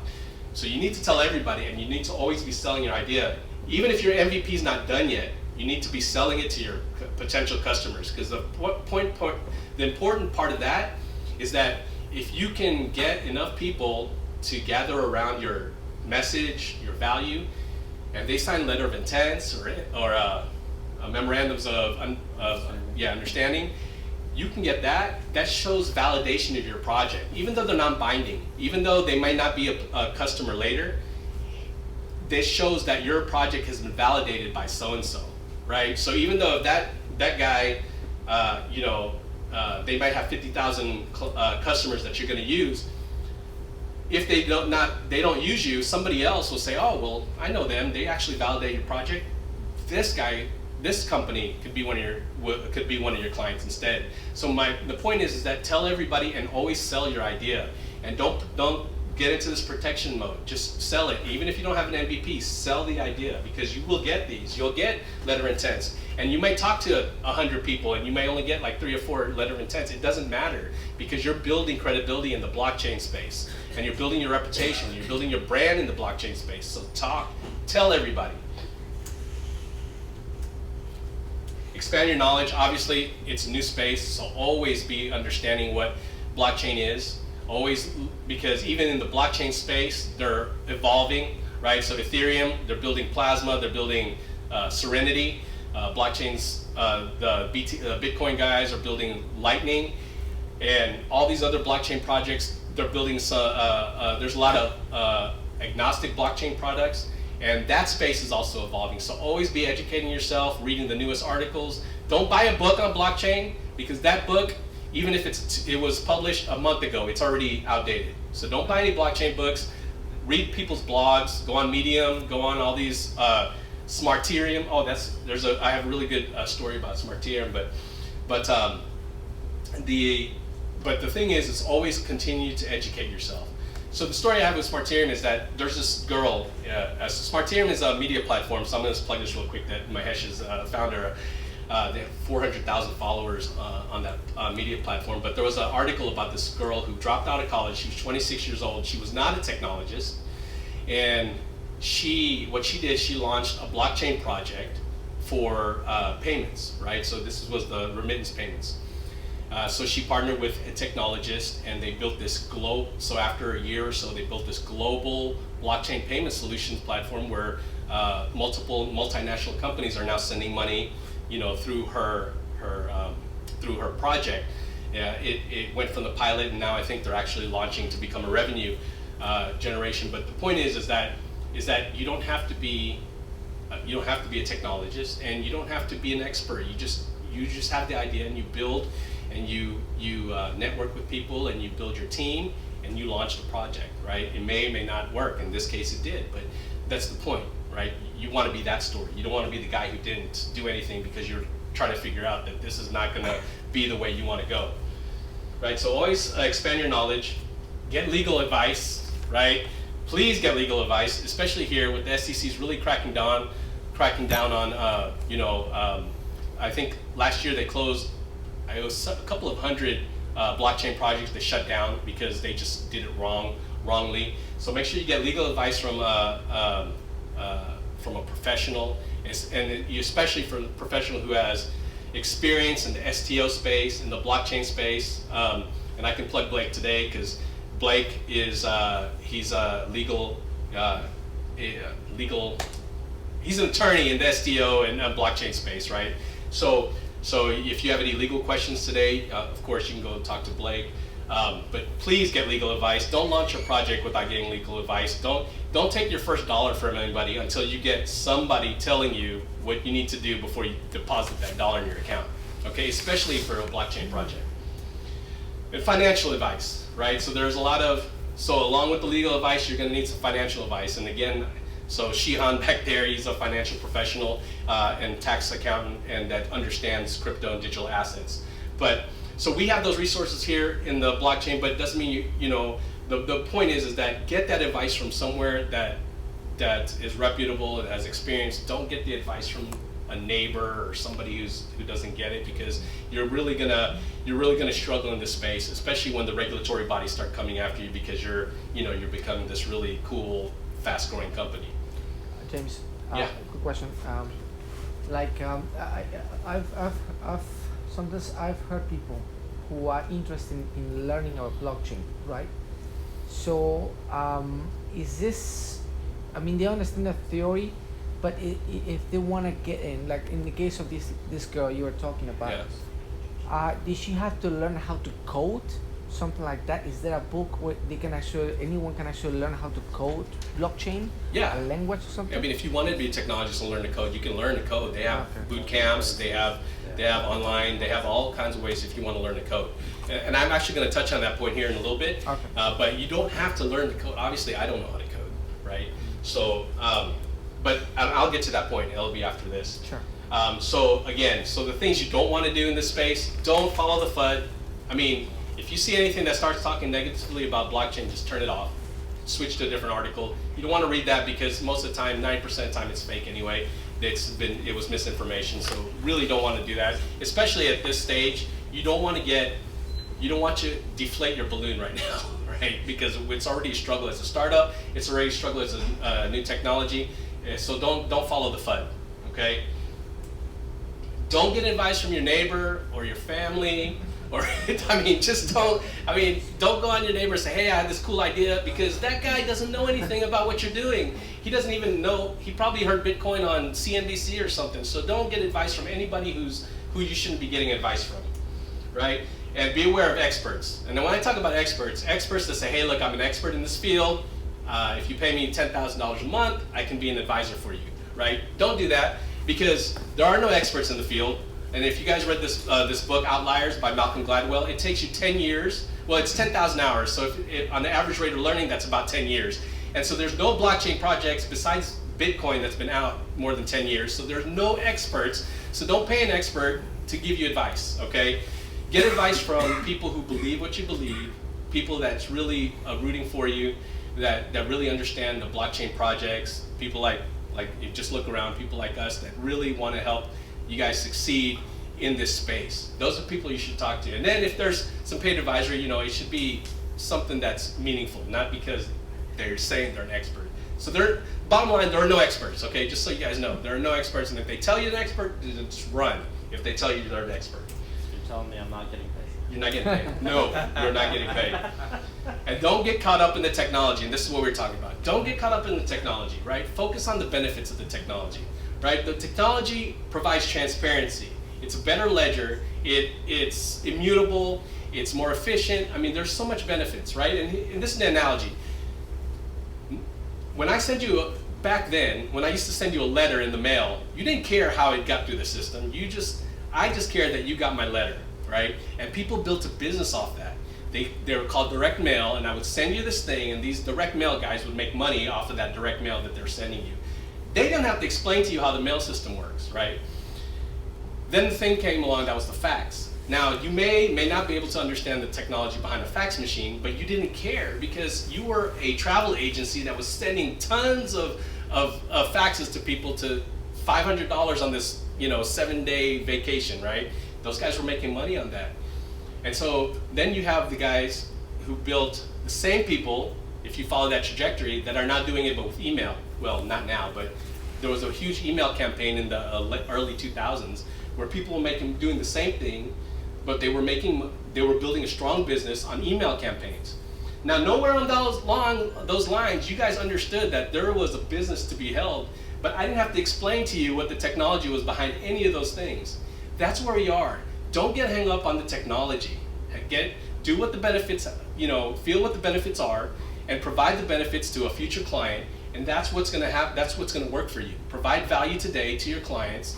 So you need to tell everybody, and you need to always be selling your idea. Even if your MVP is not done yet, you need to be selling it to your potential customers, because the important part of that is that if you can get enough people to gather around your message, your value, and they sign letter of intents or memorandums of understanding, you can get that. That shows validation of your project, even though they're non-binding, even though they might not be a customer later. This shows that your project has been validated by so-and-so, right? So even though that guy, they might have 50,000 customers that you're going to use. If they don't use you, somebody else will say, oh, well, I know them. They actually validate your project. This company could be one of your clients instead. So the point is that tell everybody and always sell your idea, and don't get into this protection mode. Just sell it. Even if you don't have an MVP, sell the idea, because you will get these. You'll get letter of intents. And you may talk to 100 people and you may only get like 3 or 4 letter of intents. It doesn't matter, because you're building credibility in the blockchain space, and you're building your reputation, you're building your brand in the blockchain space. So tell everybody. Expand your knowledge. Obviously, it's a new space, so always be understanding what blockchain is. Always, because even in the blockchain space, they're evolving, right? So Ethereum, they're building Plasma, they're building Serenity. Blockchains, the Bitcoin guys are building Lightning, and all these other blockchain projects, they're building. There's a lot of agnostic blockchain products, and that space is also evolving. So always be educating yourself, reading the newest articles. Don't buy a book on blockchain, because that book, even if it was published a month ago, it's already outdated. So don't buy any blockchain books. Read people's blogs. Go on Medium. Go on all these. Smarterium. Oh, I have a really good story about Smarterium, but the thing is, it's always continue to educate yourself. So the story I have with Smarterium is that there's this girl. Smarterium is a media platform, so I'm going to plug this real quick. That Mahesh is founder. They have 400,000 followers on that media platform. But there was an article about this girl who dropped out of college. She was 26 years old. She was not a technologist, and what she did, she launched a blockchain project for payments, right? So this was the remittance payments. So she partnered with a technologist, and they built this so after a year or so, they built this global blockchain payment solutions platform where multiple multinational companies are now sending money, through her project. Yeah, it went from the pilot, and now I think they're actually launching to become a revenue generation. But the point is that you don't have to be a technologist, and you don't have to be an expert. You just have the idea, and you build, and you network with people, and you build your team, and you launch the project, right? It may or may not work. In this case, it did, but that's the point, right? You want to be that story. You don't want to be the guy who didn't do anything because you're trying to figure out that this is not going to be the way you want to go, right? So always expand your knowledge, get legal advice, right? Please get legal advice, especially here with the SEC's really cracking down on, I think last year they closed, it was a couple of hundred blockchain projects they shut down because they just did it wrongly. So make sure you get legal advice from a professional, and especially for a professional who has experience in the STO space, in the blockchain space. And I can plug Blake today because Blake is he's a legal, he's an attorney in the STO and blockchain space, right? So if you have any legal questions today, of course you can go talk to Blake. But please get legal advice. Don't launch your project without getting legal advice. Don't take your first dollar from anybody until you get somebody telling you what you need to do before you deposit that dollar in your account. Okay, especially for a blockchain project. And financial advice, right? So there's along with the legal advice, you're going to need some financial advice. And again, so Shihan back there, he's a financial professional and tax accountant, and that understands crypto and digital assets. But so we have those resources here in the blockchain, but it doesn't mean the point is that get that advice from somewhere that is reputable and has experience. Don't get the advice from a neighbor or somebody who doesn't get it, because you're really gonna struggle in this space, especially when the regulatory bodies start coming after you because you're becoming this really cool, fast-growing company.
James,
yeah.
Quick question. Sometimes I've heard people who are interested in learning about blockchain, right? So is this? I mean, they understand the theory, but if they want to get in, like in the case of this girl you were talking about,
yes.
Did she have to learn how to code? Something like that? Is there a book where anyone can actually learn how to code blockchain?
Yeah.
A language or something?
I mean, if you want to be a technologist and learn to code, you can learn to code. They have boot camps, they have online, they have all kinds of ways if you want to learn to code. And I'm actually going to touch on that point here in a little bit.
Okay.
But you don't have to learn to code. Obviously, I don't know how to code, right? So, but I'll get to that point. It'll be after this.
Sure.
So the things you don't want to do in this space, don't follow the FUD. I mean, if you see anything that starts talking negatively about blockchain, just turn it off. Switch to a different article. You don't want to read that because most of the time, 90% of the time, it's fake anyway. It was misinformation, so really don't want to do that. Especially at this stage, you don't want to deflate your balloon right now, right? Because it's already a struggle as a startup. It's already a struggle as a new technology. So don't follow the FUD, okay? Don't get advice from your neighbor or your family. Or, don't go on your neighbor and say, hey, I have this cool idea, because that guy doesn't know anything about what you're doing. He doesn't even know, he probably heard Bitcoin on CNBC or something. So don't get advice from anybody who you shouldn't be getting advice from, right? And be aware of experts. And then when I talk about experts that say, hey, look, I'm an expert in this field. If you pay me $10,000 a month, I can be an advisor for you, right? Don't do that, because there are no experts in the field. And if you guys read this book, Outliers by Malcolm Gladwell, it takes you 10 years. Well, it's 10,000 hours. So on the average rate of learning, that's about 10 years. And so there's no blockchain projects besides Bitcoin that's been out more than 10 years. So there's no experts. So don't pay an expert to give you advice, okay? Get advice from people who believe what you believe, people that's really rooting for you, that really understand the blockchain projects, people like you just look around, people like us that really want to help you guys succeed in this space. Those are people you should talk to. And then if there's some paid advisory, it should be something that's meaningful, not because they're saying they're an expert. So bottom line, there are no experts, okay? Just so you guys know, there are no experts, and if they tell you an expert, just run if they tell you they're an expert.
You're telling me I'm not getting paid.
You're not getting paid. No, you're not getting paid. And don't get caught up in the technology, and this is what we're talking about. Don't get caught up in the technology, right? Focus on the benefits of the technology, right? The technology provides transparency. It's a better ledger. It's immutable. It's more efficient. I mean, there's so much benefits, right? And this is an analogy. When I send you, back then, when I used to send you a letter in the mail, you didn't care how it got through the system. I just cared that you got my letter, right? And people built a business off that. They were called direct mail, and I would send you this thing, and these direct mail guys would make money off of that direct mail that they're sending you. They didn't have to explain to you how the mail system works, right? Then the thing came along that was the fax. Now, you may not be able to understand the technology behind a fax machine, but you didn't care because you were a travel agency that was sending tons of faxes to people to $500 on this 7-day vacation, right? Those guys were making money on that. And so then you have the guys who built the same people, if you follow that trajectory, that are now doing it but with email. Well, not now, but there was a huge email campaign in the early 2000s where people were doing the same thing, but they were building a strong business on email campaigns. Now, nowhere on those lines, you guys understood that there was a business to be held, but I didn't have to explain to you what the technology was behind any of those things. That's where we are. Don't get hung up on the technology. Do what the benefits, feel what the benefits are, and provide the benefits to a future client, and that's what's going to happen. That's what's going to work for you. Provide value today to your clients.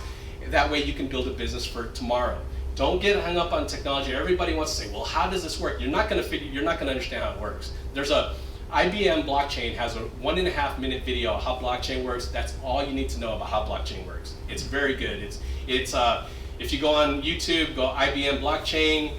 That way you can build a business for tomorrow. Don't get hung up on technology. Everybody wants to say, well, how does this work? You're not going to understand how it works. There's IBM blockchain has a 1.5 minute video of how blockchain works. That's all you need to know about how blockchain works. It's very good. It's if you go on YouTube, go IBM blockchain,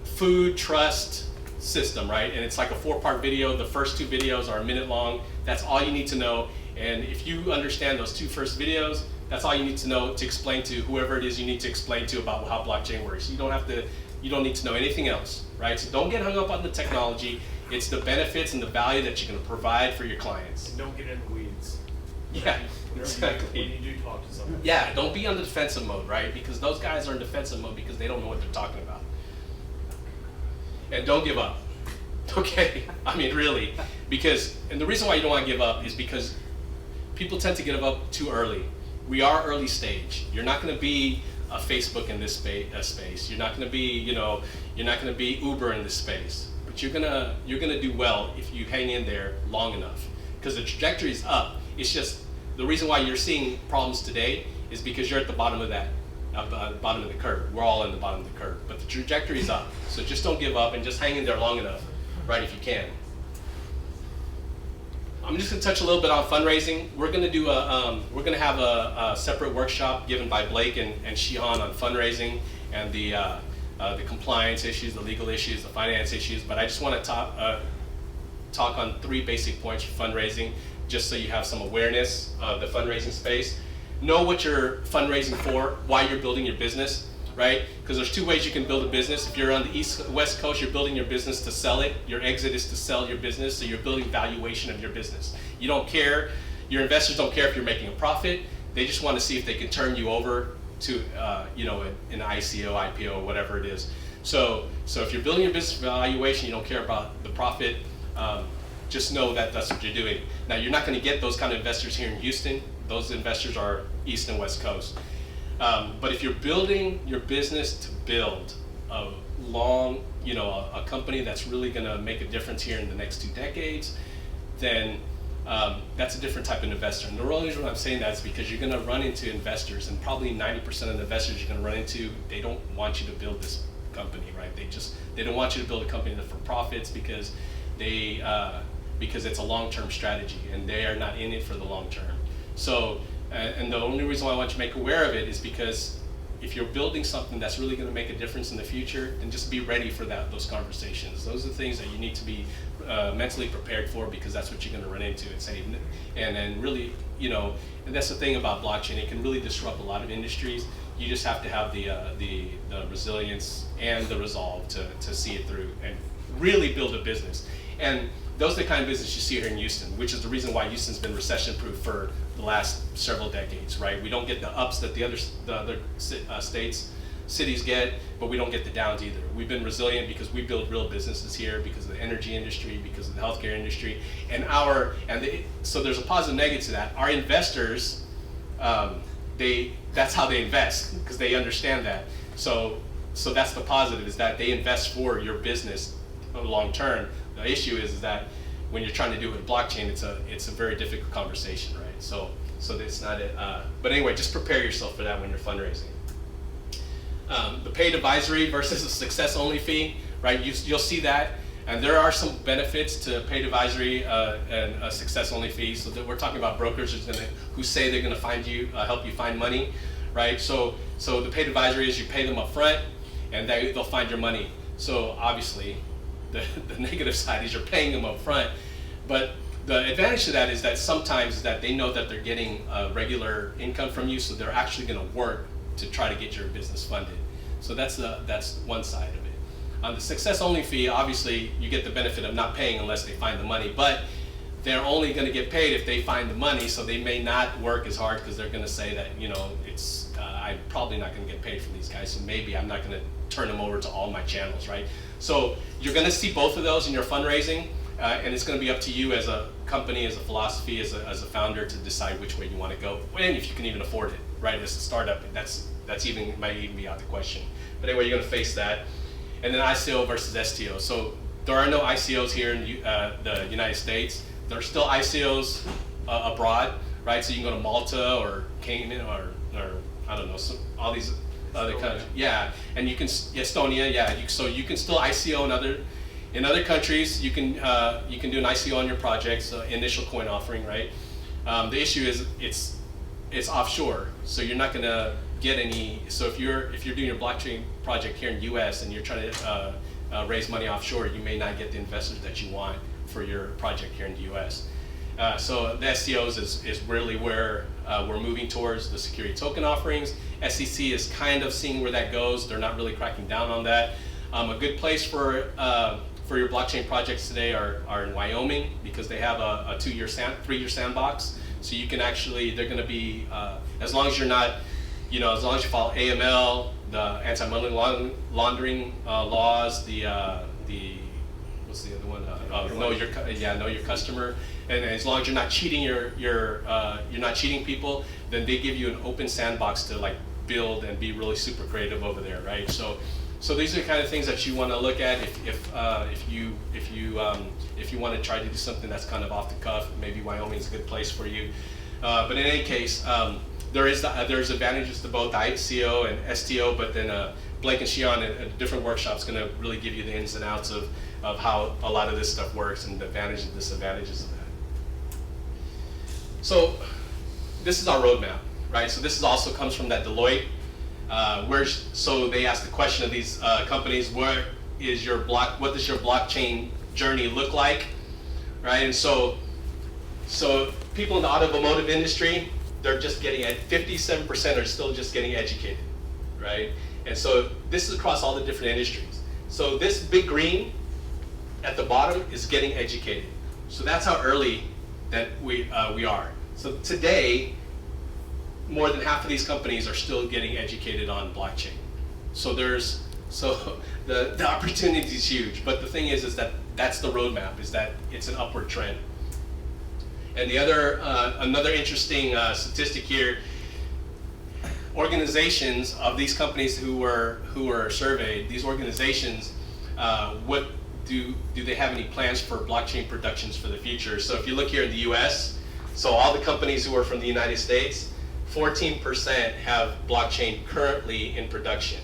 food trust system, right? And it's like a 4-part video. The first 2 videos are a minute long. That's all you need to know. And if you understand those 2 first videos, that's all you need to know to explain to whoever it is you need to explain to about how blockchain works. You don't need to know anything else, right? So don't get hung up on the technology. It's the benefits and the value that you're going to provide for your clients.
And don't get in the weeds.
Yeah, exactly.
When you do talk to someone.
Yeah, don't be on the defensive mode, right? Because those guys are in defensive mode because they don't know what they're talking about. And don't give up. Okay? I mean, really. And the reason why you don't want to give up is because people tend to give up too early. We are early stage. You're not going to be a Facebook in this space. You're not going to be, you're not going to be Uber in this space. But you're gonna do well if you hang in there long enough. Because the trajectory is up. It's just the reason why you're seeing problems today is because you're at the bottom of bottom of the curve. We're all in the bottom of the curve, but the trajectory is up. So just don't give up and just hang in there long enough, right? If you can. I'm just going to touch a little bit on fundraising. We're going to have a separate workshop given by Blake and Shihan on fundraising and the compliance issues, the legal issues, the finance issues. But I just want to talk on 3 basic points for fundraising, just so you have some awareness of the fundraising space. Know what you're fundraising for, why you're building your business. Right? Because there's 2 ways you can build a business. If you're on the West Coast, you're building your business to sell it. Your exit is to sell your business, so you're building valuation of your business. You don't care, your investors don't care if you're making a profit. They just want to see if they can turn you over to an ICO, IPO, whatever it is. So if you're building your business valuation, you don't care about the profit, just know that that's what you're doing. Now, you're not going to get those kind of investors here in Houston. Those investors are East and West Coast. But if you're building your business to build a long, a company that's really going to make a difference here in the next 2 decades, then that's a different type of investor. And the only reason I'm saying that is because you're going to run into investors, and probably 90% of the investors you're going to run into, they don't want you to build this company, right? They don't want you to build a company for profits because it's a long-term strategy, and they are not in it for the long term. So. And the only reason why I want you to make aware of it is because if you're building something that's really going to make a difference in the future, then just be ready for those conversations. Those are the things that you need to be mentally prepared for, because that's what you're going to run into. And then really, and that's the thing about blockchain. It can really disrupt a lot of industries. You just have to have the resilience and the resolve to see it through and really build a business. And those are the kind of business you see here in Houston, which is the reason why Houston's been recession-proof for the last several decades, right? We don't get the ups that the other states cities get, but we don't get the downs either. We've been resilient because we build real businesses here, because of the energy industry, because of the healthcare industry, so there's a positive negative to that. Our investors, that's how they invest, because they understand that. So that's the positive, is that they invest for your business long term. The issue is that when you're trying to do it with blockchain, it's a very difficult conversation, right? So it's not it. But anyway, just prepare yourself for that when you're fundraising. The paid advisory versus a success-only fee, right? You'll see that, and there are some benefits to paid advisory and a success-only fee. So that we're talking about brokers who say they're going to find you, help you find money, right? So the paid advisory is you pay them up front, and they'll find your money. So obviously, the negative side is you're paying them up front, but the advantage to that is that sometimes that they know that they're getting regular income from you, so they're actually going to work to try to get your business funded. So that's one side of it. On the success-only fee, obviously you get the benefit of not paying unless they find the money, but they're only going to get paid if they find the money, so they may not work as hard because they're going to say that, I'm probably not going to get paid from these guys, so maybe I'm not going to turn them over to all my channels, right? So you're going to see both of those in your fundraising, and it's going to be up to you as a company, as a philosophy, as a founder to decide which way you want to go, and if you can even afford it, right? As a startup, might even be out the question. But anyway, you're going to face that. And then ICO versus STO. So there are no ICOs here in the United States. There are still ICOs abroad, right? So you can go to Malta or Cayman or I don't know, all these other countries. Yeah, and you can Estonia. Yeah, so you can still ICO in other countries. You can do an ICO on your projects, initial coin offering, right? The issue is it's offshore, so you're not going to get any. So if you're doing your blockchain project here in the U.S. and you're trying to raise money offshore, you may not get the investors that you want for your project here in the U.S. So the STOs is really where we're moving towards, the security token offerings. SEC is kind of seeing where that goes. They're not really cracking down on that. A good place for your blockchain projects today are in Wyoming, because they have a 3-year sandbox. So you can actually, they're going to be, as long as you're not, as long as you follow AML, the anti-money laundering laws, what's the other one? Know your customer, and as long as you're not cheating you're not cheating people, then they give you an open sandbox to like build and be really super creative over there, right? So these are the kind of things that you want to look at if you want to try to do something that's kind of off the cuff. Maybe Wyoming is a good place for you. But in any case, there's advantages to both ICO and STO. But then Blake and Shion at a different workshop is going to really give you the ins and outs of how a lot of this stuff works and the advantages and disadvantages of that. So this is our roadmap, right? So this also comes from that Deloitte. So they asked the question of these companies, what does your blockchain journey look like, right? And so people in the automotive industry, they're just getting 57% are still just getting educated, right? And so this is across all the different industries. So this big green at the bottom is getting educated. So that's how early that we are. So today, more than half of these companies are still getting educated on blockchain. So the opportunity is huge. But the thing is that that's the roadmap, is that it's an upward trend. And the other another interesting statistic here: organizations of these companies who were surveyed, these organizations, what do they have any plans for blockchain productions for the future? So if you look here in the U.S., so all the companies who are from the United States, 14% have blockchain currently in production.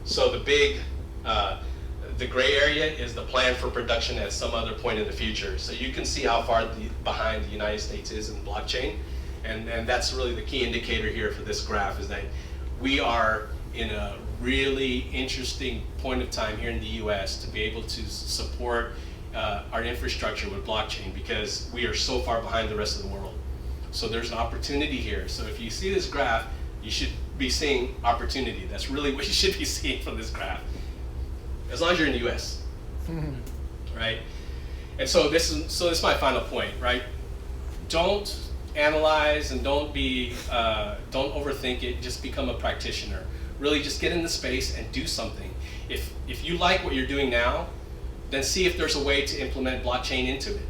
So the gray area is the plan for production at some other point in the future. So you can see how far behind the United States is in blockchain, and that's really the key indicator here for this graph, is that we are in a really interesting point of time here in the U.S. to be able to support our infrastructure with blockchain, because we are so far behind the rest of the world. So there's an opportunity here. So if you see this graph, you should be seeing opportunity. That's really what you should be seeing from this graph, as long as you're in the U.S. Right? And so this is my final point, right? analyze and don't overthink it. Just become a practitioner. Really, just get in the space and do something. If you like what you're doing now, then see if there's a way to implement blockchain into it.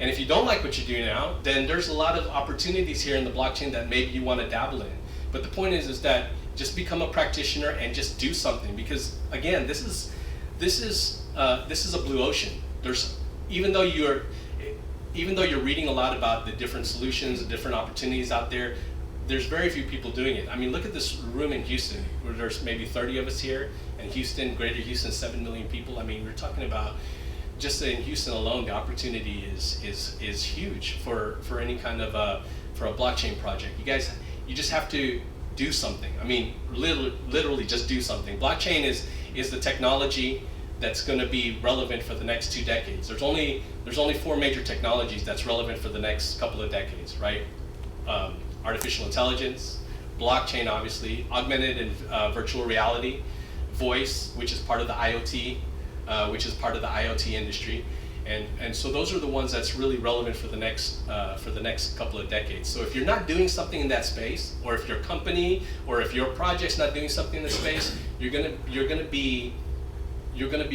And if you don't like what you do now, then there's a lot of opportunities here in the blockchain that maybe you want to dabble in. But the point is that just become a practitioner and just do something, because again, this is a blue ocean. Even though you're reading a lot about the different solutions, the different opportunities out there, there's very few people doing it. I mean, look at this room in Houston, where there's maybe 30 of us here, and Houston, greater Houston, 7 million people. I mean, we're talking about just in Houston alone, the opportunity is huge for any kind of for a blockchain project. You just have to do something. I mean, literally just do something. Blockchain is the technology that's going to be relevant for the next 2 decades. There's only 4 major technologies that's relevant for the next couple of decades, right? Artificial intelligence, blockchain, obviously, augmented and virtual reality, voice, which is part of the IoT, industry, and so those are the ones that's really relevant for the next couple of decades. So if you're not doing something in that space, or if your company or if your project's not doing something in the space, you're gonna be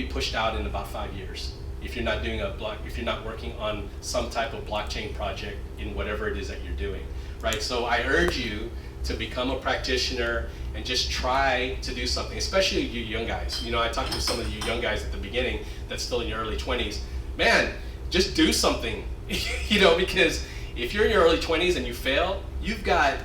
pushed out in about 5 years if you're not doing if you're not working on some type of blockchain project in whatever it is that you're doing, right? So I urge you to become a practitioner and just try to do something, especially you young guys. You know, I talked to some of you young guys at the beginning that's still in your early 20s. Man, just do something, you know, because if you're in your early 20s and you fail, you've got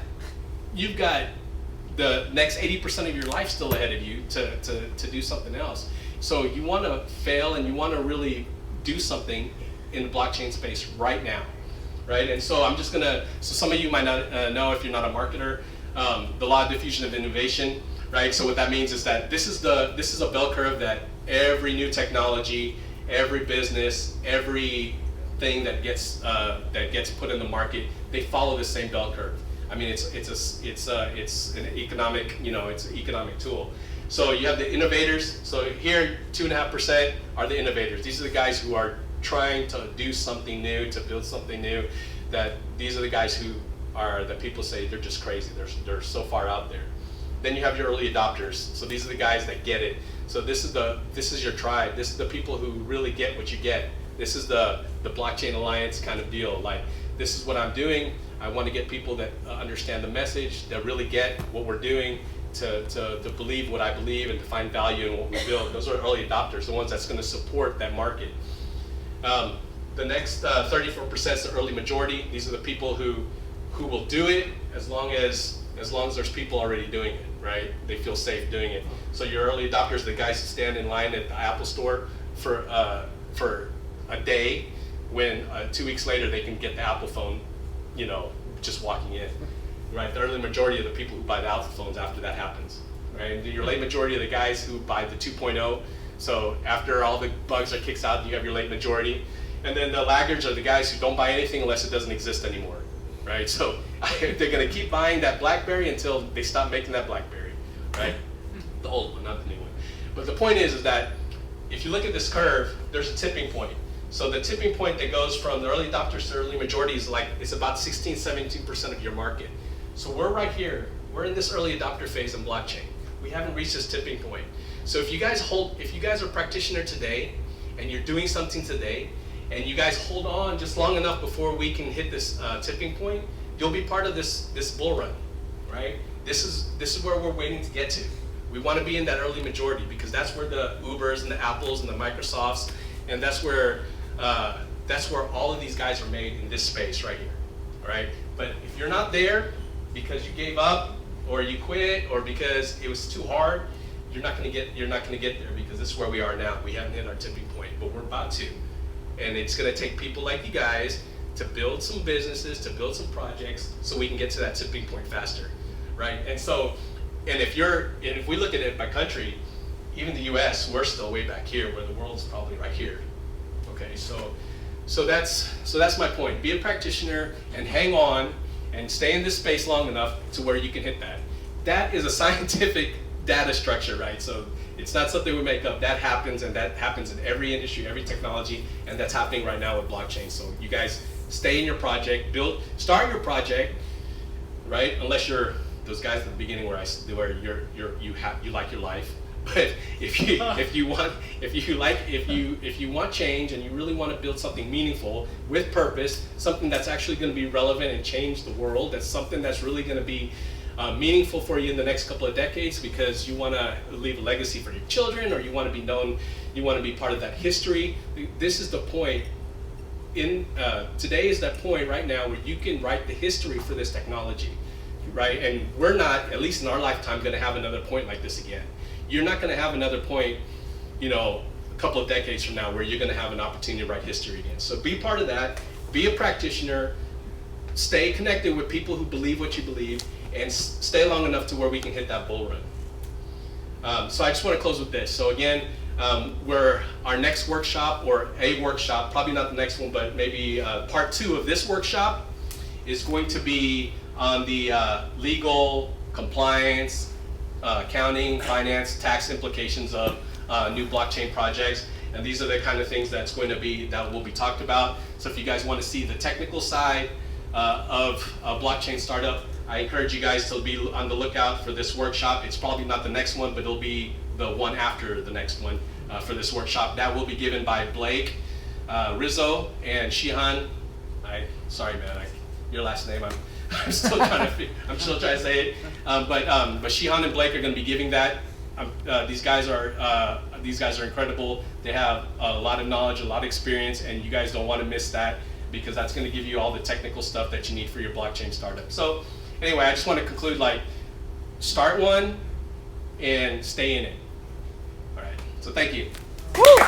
the next 80% of your life still ahead of you to do something else. So you want to fail and you want to really do something in the blockchain space right now, right? And so so some of you might not know, if you're not a marketer, the law of diffusion of innovation, right? So what that means is that this is a bell curve that every new technology, every business, everything that gets put in the market, they follow the same bell curve. I mean, it's an economic, it's an economic tool. So you have the innovators. So here, 2.5% are the innovators. These are the guys who are trying to do something new, to build something new. These are the guys who that people say they're just crazy. They're so far out there. Then you have your early adopters. So these are the guys that get it. So this is your tribe. This is the people who really get what you get. This is the blockchain alliance kind of deal. Like, this is what I'm doing. I want to get people that understand the message, that really get what we're doing, to believe what I believe and to find value in what we build. Those are early adopters, the ones that's going to support that market. The next 34% is the early majority. These are the people who will do it as long as there's people already doing it, right? They feel safe doing it. So your early adopters, the guys who stand in line at the Apple store for a day, when 2 weeks later they can get the Apple phone, just walking in, right? The early majority of the people who buy the Apple phones after that happens, right? And your late majority of the guys who buy the 2.0. So after all the bugs are kicked out, you have your late majority. And then the laggards are the guys who don't buy anything unless it doesn't exist anymore, right? So they're gonna keep buying that BlackBerry until they stop making that BlackBerry, right? The old one, not the new one. But the point is that if you look at this curve, there's a tipping point. So the tipping point that goes from the early adopters to early majority is it's about 16, 17% of your market. So we're right here. We're in this early adopter phase in blockchain. We haven't reached this tipping point. So if you guys are a practitioner today and you're doing something today, and you guys hold on just long enough before we can hit this tipping point, you'll be part of this bull run, right? This is where we're waiting to get to. We want to be in that early majority because that's where the Ubers and the Apples and the Microsofts, and that's where all of these guys are made in this space right here, all right? But if you're not there because you gave up or you quit or because it was too hard, you're not going to get there, because this is where we are now. We haven't hit our tipping point, but we're about to. And it's going to take people like you guys to build some businesses, to build some projects, so we can get to that tipping point faster, right? And if we look at it by country, even the U.S., we're still way back here, where the world's probably right here. Okay, so that's my point. Be a practitioner and hang on and stay in this space long enough to where you can hit that. That is a scientific data structure, right? So it's not something we make up. That happens, and that happens in every industry, every technology, and that's happening right now with blockchain. So you guys stay in your project, start your project, right? Unless you're those guys at the beginning where you like your life. But if you want change and you really want to build something meaningful with purpose, something that's actually going to be relevant and change the world, that's something that's really going to be meaningful for you in the next couple of decades, because you want to leave a legacy for your children, or you want to be known, you want to be part of that history. This is the point. Today is that point right now where you can write the history for this technology, right? And we're not, at least in our lifetime, going to have another point like this again. You're not going to have another point, a couple of decades from now where you're going to have an opportunity to write history again. So be part of that. Be a practitioner. Stay connected with people who believe what you believe, and stay long enough to where we can hit that bull run. So I just want to close with this. So again, our next workshop, or a workshop, probably not the next one, but maybe part 2 of this workshop is going to be on the legal, compliance, accounting, finance, tax implications of new blockchain projects. And these are the kind of things that will be talked about. So if you guys want to see the technical side of a blockchain startup, I encourage you guys to be on the lookout for this workshop. It's probably not the next one, but it'll be the one after the next one for this workshop. That will be given by Blake, Rizzo, and Shihan. Sorry, man, your last name, I'm still trying to say it. But Shihan and Blake are going to be giving that. These guys are incredible. They have a lot of knowledge, a lot of experience, and you guys don't want to miss that, because that's going to give you all the technical stuff that you need for your blockchain startup. So anyway, I just want to conclude, start one and stay in it. All right. So thank you.
Woo!